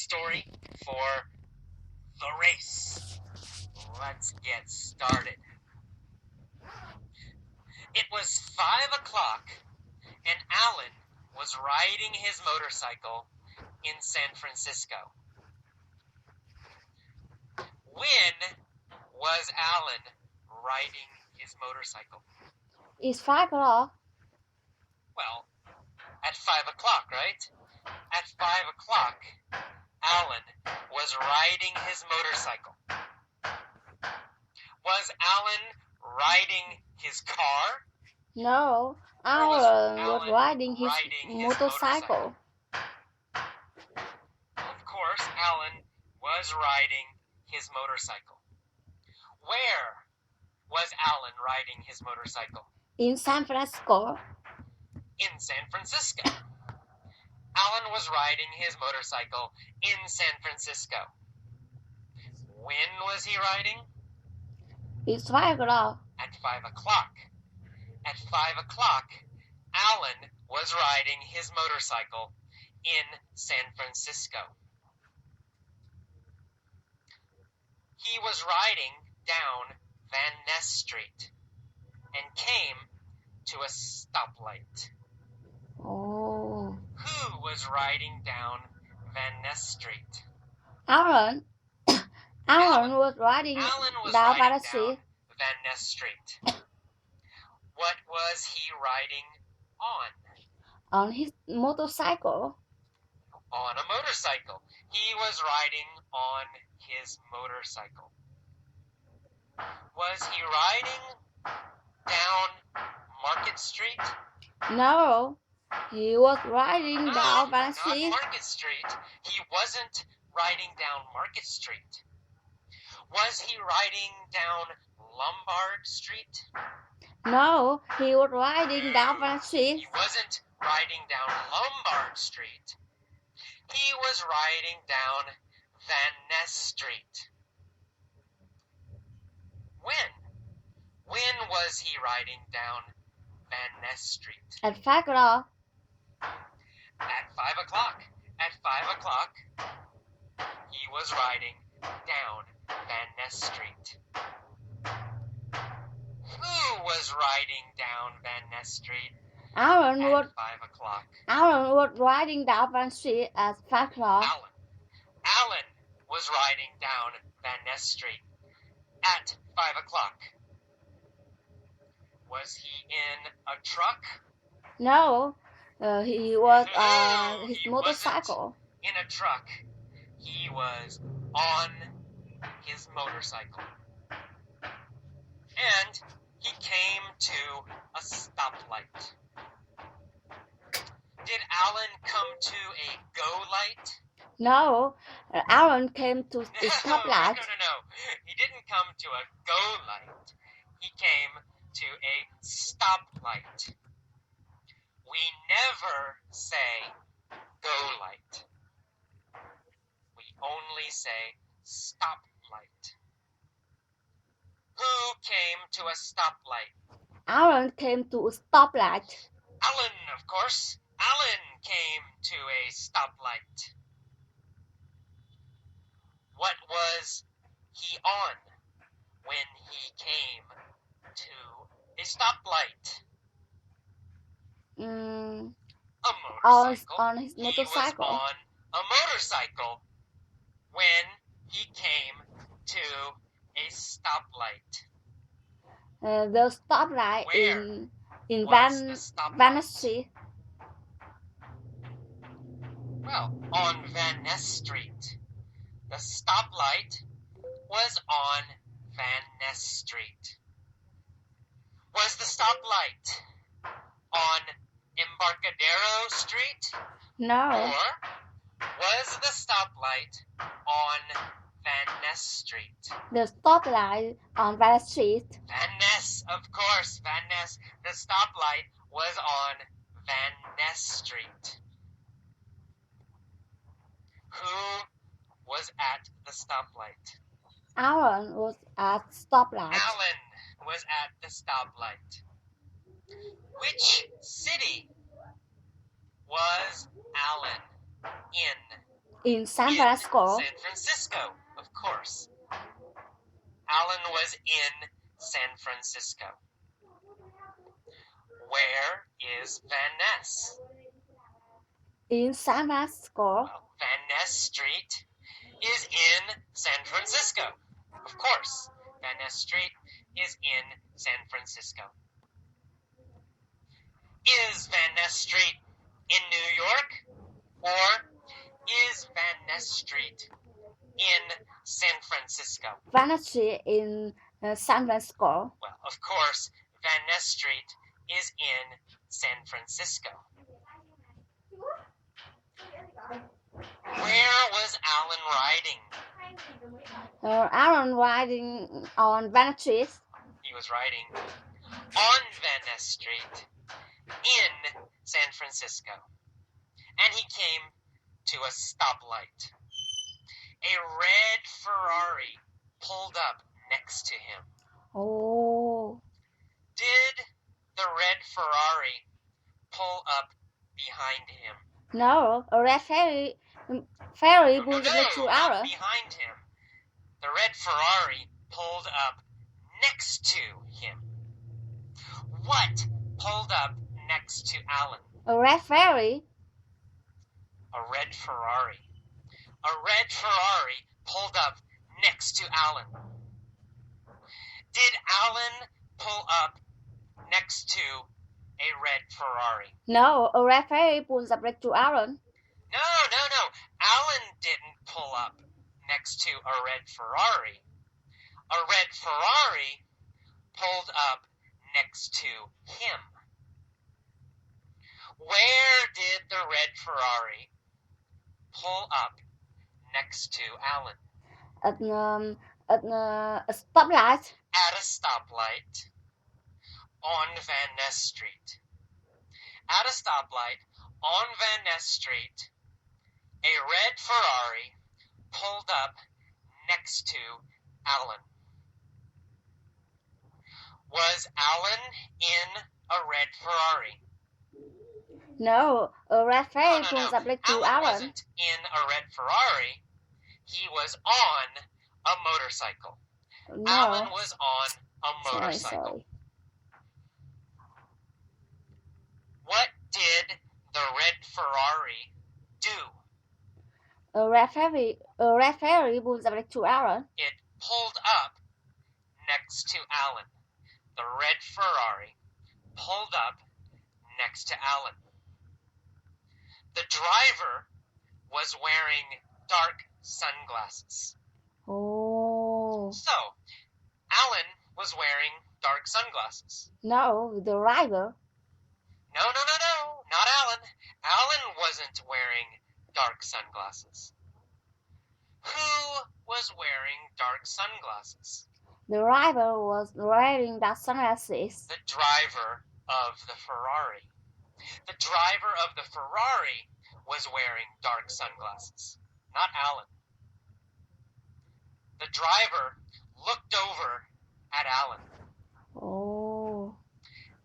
story for the race. Let's get started. It was 5 o'clock, and Alan was riding his motorcycle in San Francisco. When was Alan riding his motorcycle? It's 5 o'clock. Well, at 5 o'clock, right? At 5 o'clock, Alan was riding his motorcycle. Was Alan riding his car? No, Alan was riding his motorcycle. Of course, Alan was riding his motorcycle. Where was Alan riding his motorcycle? In San Francisco. In San Francisco. Alan was riding his motorcycle in San Francisco. When was he riding? It's 5 o'clock. At 5 o'clock. At 5 o'clock, Alan was riding his motorcycle in San Francisco. He was riding down Van Ness Street and came to a stoplight. Oh. Who was riding down Van Ness Street? Alan was riding down Van Ness Street. What was he riding on? On his motorcycle. On a motorcycle. He was riding on his motorcycle. Was he riding down Market Street? No, he was riding down Van Street. Not Market Street. He wasn't riding down Market Street. Was he riding down Lombard Street? No, he was riding down Van Street. He wasn't riding down Lombard Street. He was riding down Van Ness Street. When was he riding down Van Ness Street? At 5 o'clock. At 5 o'clock. At 5 o'clock, he was riding down Van Ness Street. Who was riding down Van Ness Street Alan at was 5 o'clock? Alan was riding down Van Street at 5 o'clock. Alan was riding down Van Ness Street at 5 o'clock. Was he in a truck? No, he was on his motorcycle. In a truck. He was on his motorcycle. And he came to a stoplight. Did Alan come to a go light? No, Alan came to the stoplight. No. He didn't come to a go light. He came to a stoplight. We never say go light. We only say stoplight. Who came to a stoplight? Alan came to a stoplight. Alan, of course. Alan came to a stoplight. What was he on when he came to a stoplight? A motorcycle. On his motorcycle. He was on a motorcycle when he came to a stoplight. The stoplight Where in was Van Street. Well, on Van Ness Street. The stoplight was on Van Ness Street. Was the stoplight on Embarcadero Street? No. Or was the stoplight on Van Ness Street? The stoplight on Van Street. Van Ness, of course, Van Ness. The stoplight was on Van Ness Street. Who was at the stoplight? Alan was at stoplight. Alan was at the stoplight. Which city was Alan in? In San In Francisco. San Francisco, of course. Alan was in San Francisco. Where is Van Ness? In San Francisco. Well, Van Ness Street is in San Francisco. Of course, Van Ness Street is in San Francisco. Is Van Ness Street in New York? Or is Van Ness Street in San Francisco? Van Ness Street in San Francisco. Well, of course, Van Ness Street is in San Francisco. Where was Alan riding? Alan riding on Van Ness Street. He was riding on Van Ness Street in San Francisco. And he came to a stoplight. A red Ferrari pulled up next to him. Oh. Did the red Ferrari pull up behind him? No, a red ferry No, pulls no, up to not Alan. behind him. The red Ferrari pulled up next to him. What pulled up next to Alan? A red ferry. A red Ferrari. A red Ferrari pulled up next to Alan. Did Alan pull up next to a red Ferrari? No, a red ferry pulls up next to Alan. No. Alan didn't pull up next to a red Ferrari. A red Ferrari pulled up next to him. Where did the red Ferrari pull up next to Alan? At a stoplight. At a stoplight on Van Ness Street. At a stoplight on Van Ness Street, a red Ferrari pulled up next to Alan. Was Alan in a red Ferrari? No, a red ferry No. pulls up next to Alan Alan. wasn't in a red Ferrari. He was on a motorcycle. No. Alan was on a motorcycle. Sorry. What did the red Ferrari do? A red ferry pulls up next to Alan. It pulled up next to Alan. The red Ferrari pulled up next to Alan. The driver was wearing dark sunglasses. Oh. So, Alan was wearing dark sunglasses. No, the driver. No, not Alan. Alan wasn't wearing dark sunglasses. Who was wearing dark sunglasses? The driver was wearing dark sunglasses. The driver of the Ferrari. The driver of the Ferrari was wearing dark sunglasses, not Alan. The driver looked over at Alan. Oh.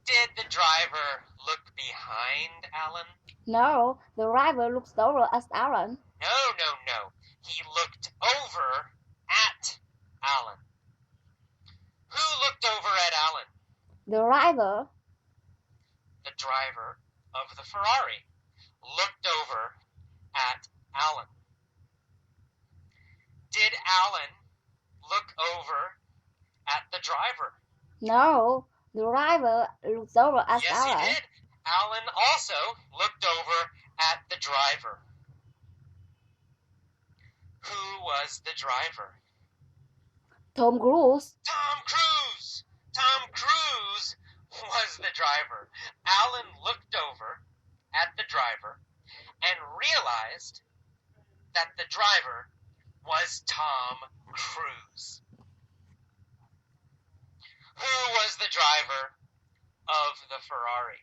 Did the driver look behind Alan? No, the driver looks over at Alan. No. He looked over at Alan. Who looked over at Alan? The driver. The driver of the Ferrari looked over at Alan. Did Alan look over at the driver? No, the driver looks over at Yes, Alan. he did. Alan also looked over at the driver. Who was the driver? Tom Cruise. Tom Cruise! Tom Cruise was the driver. Alan looked over at the driver and realized that the driver was Tom Cruise. Who was the driver of the Ferrari?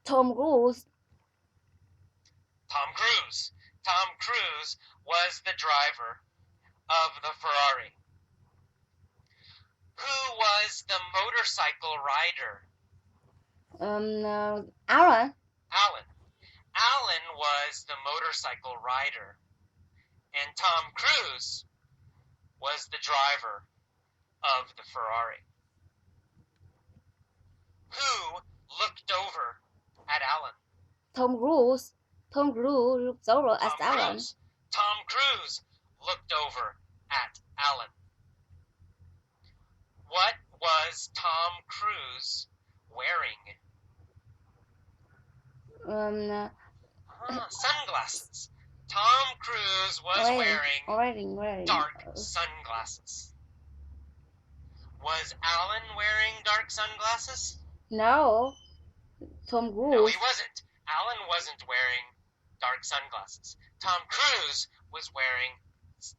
Tom Cruise. Tom Cruise. Tom Cruise was the driver of the Ferrari. Who was the motorcycle rider? Alan. Alan. Alan was the motorcycle rider. Tom Cruise was the driver of the Ferrari. Who looked over at Alan? Tom Cruise. Tom Cruise looked over at Alan. Tom Cruise looked over at Alan. What was Tom Cruise wearing? Sunglasses. Tom Cruise was wearing dark sunglasses. Was Alan wearing dark sunglasses? No. Tom Cruise. No, he wasn't. Alan wasn't wearing dark sunglasses. Tom Cruise was wearing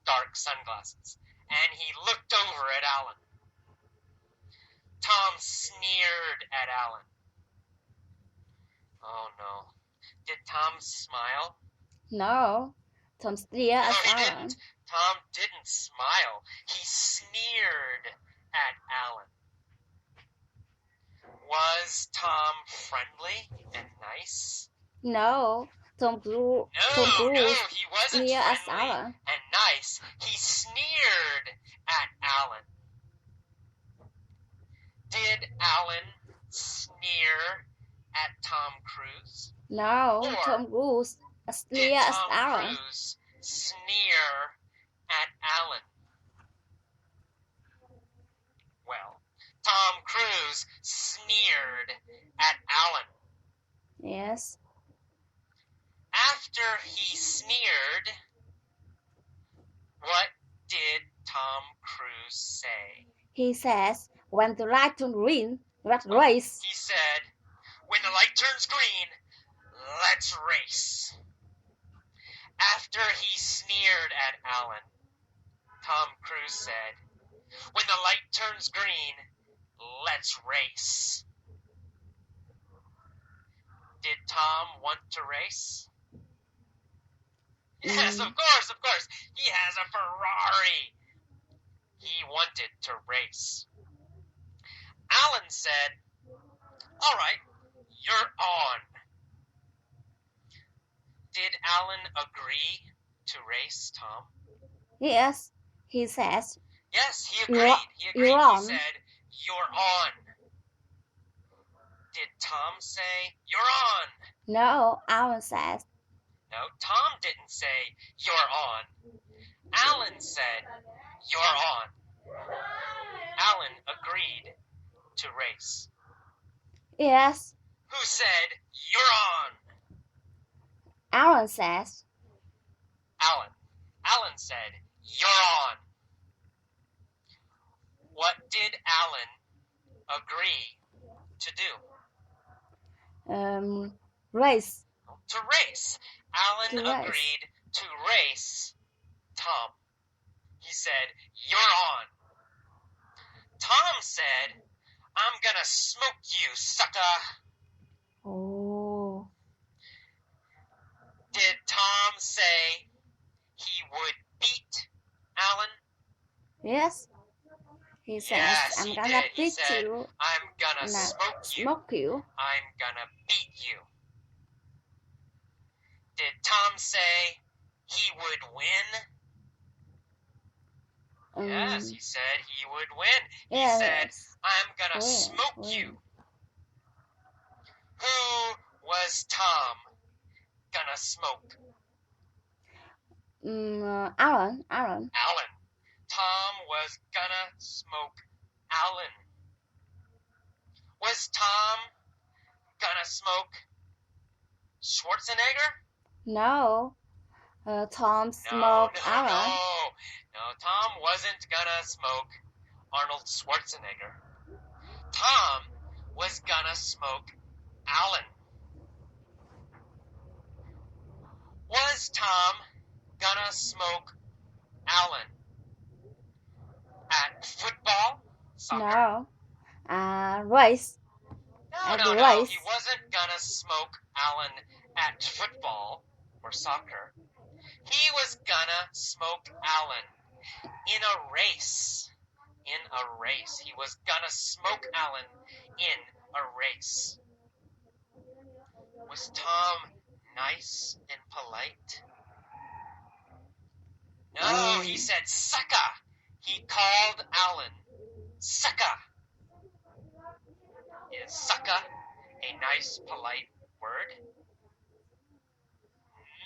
dark sunglasses. And he looked over at Alan. Tom sneered at Alan. Oh no. Did Tom smile? No. Tom sneered at he Alan. didn't. Tom didn't smile. He sneered at Alan. Was Tom friendly and nice? No. Tom Cruise. No, he wasn't sneered at friendly Alan. and nice. He sneered at Alan. Did Alan sneer at Tom Cruise? No. Or Tom Cruise sneered did at Tom Alan. Cruise sneer at Alan? Well, Tom Cruise sneered at Alan. Yes. After he sneered, what did Tom Cruise say? He says, when the light turns green, let's race. He said, when the light turns green, let's race. After he sneered at Alan, Tom Cruise said, when the light turns green, let's race. Did Tom want to race? Yes, of course. He has a Ferrari. He wanted to race. Alan said, all right, you're on. Did Alan agree to race Tom? Yes, he says. Yes, he agreed. You're on. He said, you're on. Did Tom say, you're on? No, Alan says. No, Tom didn't say, you're on. Alan said, you're on. Alan agreed to race. Yes. Who said, you're on? Alan says. Alan said, you're on. What did Alan agree to do? Race. To race. Alan agreed to race Tom. He said, you're on. Tom said, I'm gonna smoke you, sucker. Oh. Did Tom say he would beat Alan? Yes. He says, yes, I'm he gonna did. beat He said, you. I'm gonna smoke you. I'm gonna beat you. Did Tom say he would win? Yes, he said he would win. He said, I'm gonna smoke you. Who was Tom gonna smoke? Alan. Tom was gonna smoke Alan. Was Tom gonna smoke Schwarzenegger? No. Tom smoked Alan. No, Tom wasn't gonna smoke Arnold Schwarzenegger. Tom was gonna smoke Alan. Was Tom gonna smoke Alan at football? Soccer? No. Race. No. He wasn't gonna smoke Alan at football or soccer. He was gonna smoke Alan in a race. He was gonna smoke Alan in a race. Was Tom nice and polite? No, he said sucker. He called Alan sucker. Is sucker a nice, polite word?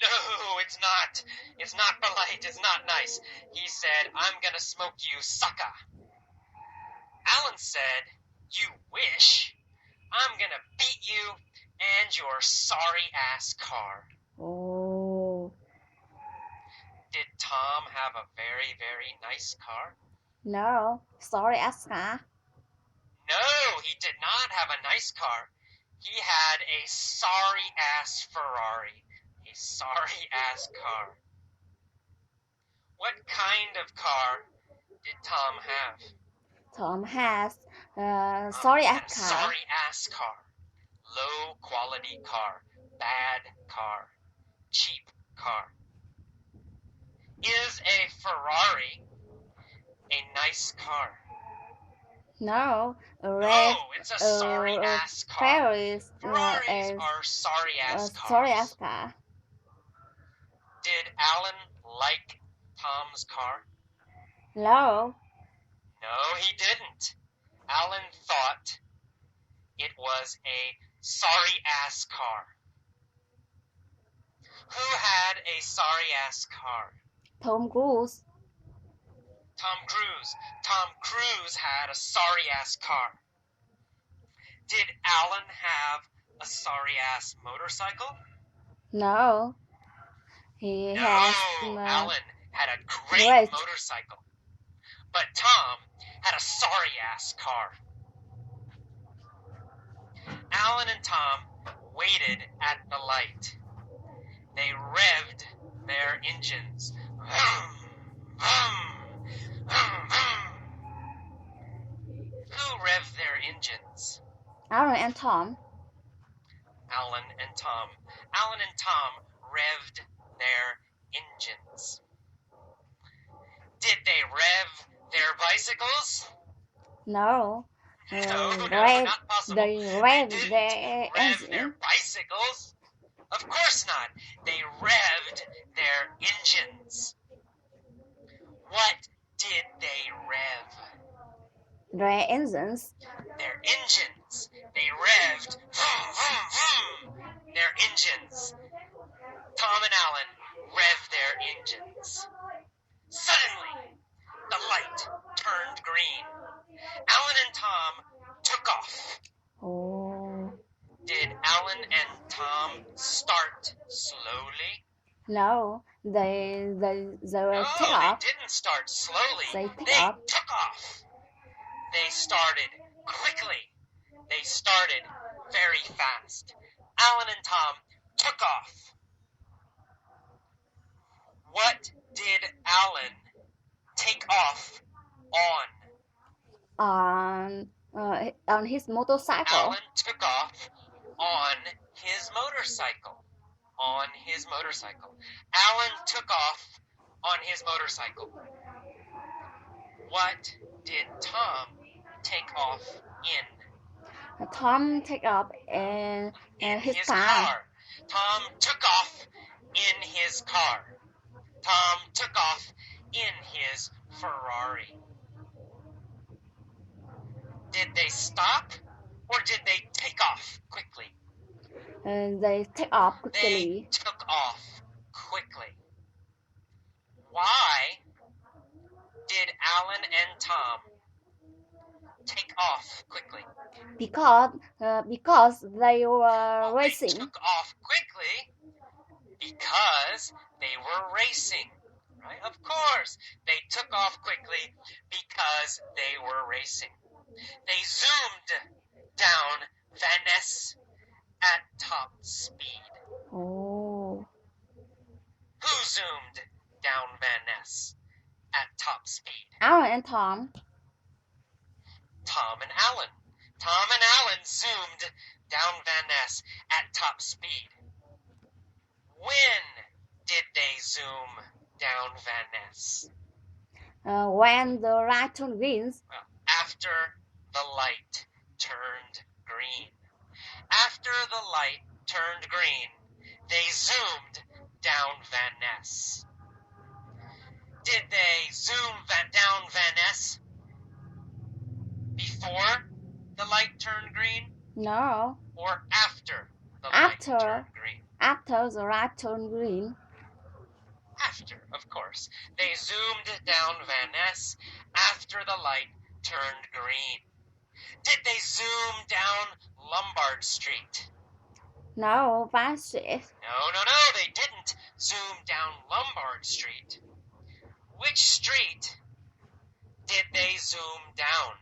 No, it's not. It's not polite. It's not nice. He said, I'm gonna smoke you, sucker. Alan said, you wish. I'm gonna beat you and your sorry-ass car. Oh. Did Tom have a very, very nice car? No, sorry-ass car. No, he did not have a nice car. He had a sorry-ass Ferrari. A sorry-ass car. What kind of car did Tom have? Tom has He had sorry-ass a car. sorry-ass car. Low-quality car. Bad car. Cheap car. Is a Ferrari a nice car? No, No, it's a sorry-ass car. Ferraris Ferraris is are sorry-ass sorry-ass cars. car. Did Alan like Tom's car? No, No, he didn't. Alan thought it was a sorry-ass car. Who had a sorry-ass car? Tom Cruise. Tom Cruise. Tom Cruise had a sorry-ass car. Did Alan have a sorry-ass motorcycle? No, he No, has Alan had a great great. motorcycle. But Tom had a sorry-ass car. Alan and Tom waited at the light. They revved their engines. Vroom, vroom, vroom, vroom. Who revved their engines? Aaron and Tom. Alan and Tom. Alan and Tom revved their engines. Did they rev their bicycles? No, No, rev, not possible. they rev didn't their rev their engine. bicycles. Of course not. They revved their engines. What did they rev? Their engines. Their engines. They revved. Vroom, vroom, vroom. Their engines. Tom and Alan revved their engines. Suddenly, the light turned green. Alan and Tom took off. Oh. Did Alan and Tom start slowly? No, they will take No, off. they didn't start slowly. They They take off. took off. They started quickly. They started very fast. Alan and Tom took off. What did Alan take off on? On his motorcycle. Alan took off on his motorcycle. On his motorcycle. Alan took off on his motorcycle. What did Tom take off in? Tom take off in his car. Tom took off in his car. Tom took off in his Ferrari. Did they stop or did they take off quickly? They take off quickly. They took off quickly. Why did Alan and Tom take off quickly? Because they were racing. They took off quickly because they were racing. Right? Of course, they took off quickly because they were racing. They zoomed down Van Ness at top speed. Oh. Who zoomed down Van Ness at top speed? Aaron and Tom. Tom and Alan. Tom and Alan zoomed down Van Ness at top speed. When did they zoom down Van Ness? When the light turned green. Well, after the light turned green. After the light turned green, they zoomed down Van Ness. Did No. Or after the light turned green? After the light turned green. After, of course. They zoomed down Van Ness after the light turned green. Did they zoom down Lombard Street? No, Van Street. No, they didn't zoom down Lombard Street. Which street did they zoom down?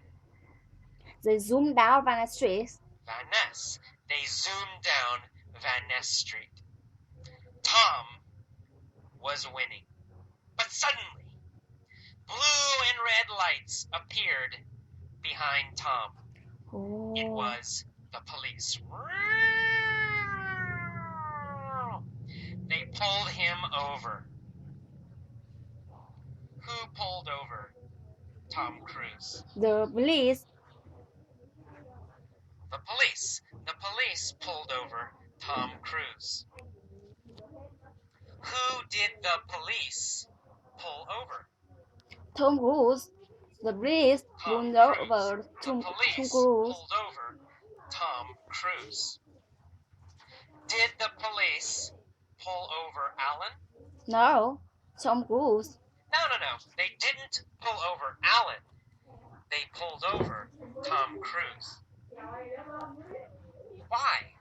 They zoomed down Van Street. Van Ness. They zoomed down Van Ness Street. Tom was winning. But suddenly, blue and red lights appeared behind Tom. Oh. It was the police. They pulled him over. Who pulled over Tom Cruise? The police. The police. The police pulled over Tom Cruise. Who did the police pull over? Tom Cruise. The police pulled over Tom Cruise. Pulled over Tom Cruise. Did the police pull over Alan? No, Tom Cruise. No. They didn't pull over Alan. They pulled over Tom Cruise. Why?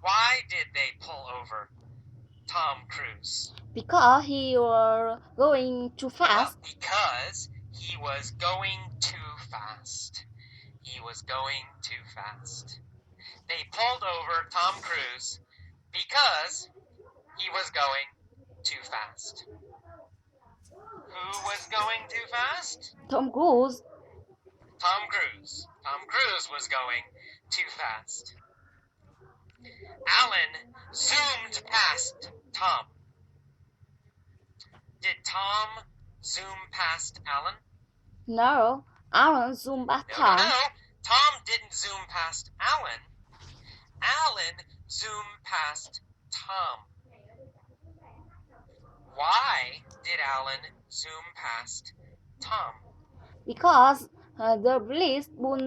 Why did they pull over Tom Cruise? Because he was going too fast. Because he was going too fast. He was going too fast. They pulled over Tom Cruise because he was going too fast. Who was going too fast? Tom Cruise. Tom Cruise. Tom Cruise was going too fast. Alan zoomed past Tom. Did Tom zoom past Alan? No, Alan zoomed past Tom. No. Tom didn't zoom past Alan. Alan zoomed past Tom. Why did Alan zoom past Tom? Because the police pulled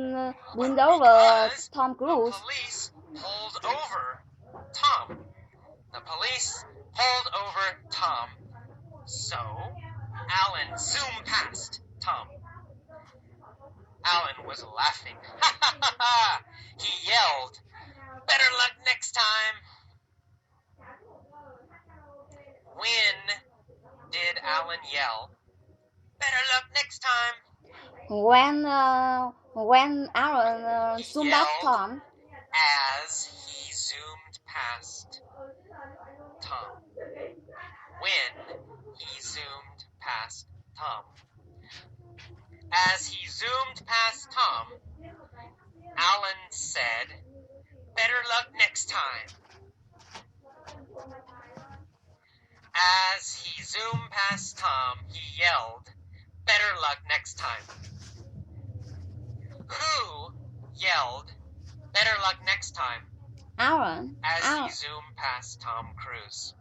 over Tom Cruise. The police pulled over Tom. The police pulled over Tom. So, Alan zoomed past Tom. Alan was laughing. Ha ha ha ha! He yelled, "Better luck next time!" When did Alan yell, "Better luck next time"? When Alan zoomed past Tom. As he zoomed past Tom. When he zoomed past Tom. As he zoomed past Tom, Alan said, "Better luck next time." As he zoomed past Tom, he yelled, "Better luck next time." Who yelled, "Better luck next time"? Alan. As he zoomed past Tom Cruise.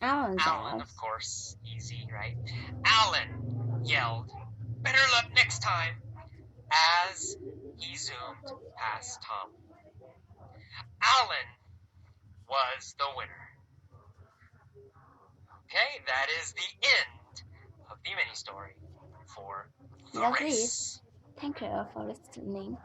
Alan, of course. Easy, right? Alan yelled, "Better luck next time," as he zoomed past Tom. Alan was the winner. Okay, that is the end of the mini story for The Race. Thank you for listening.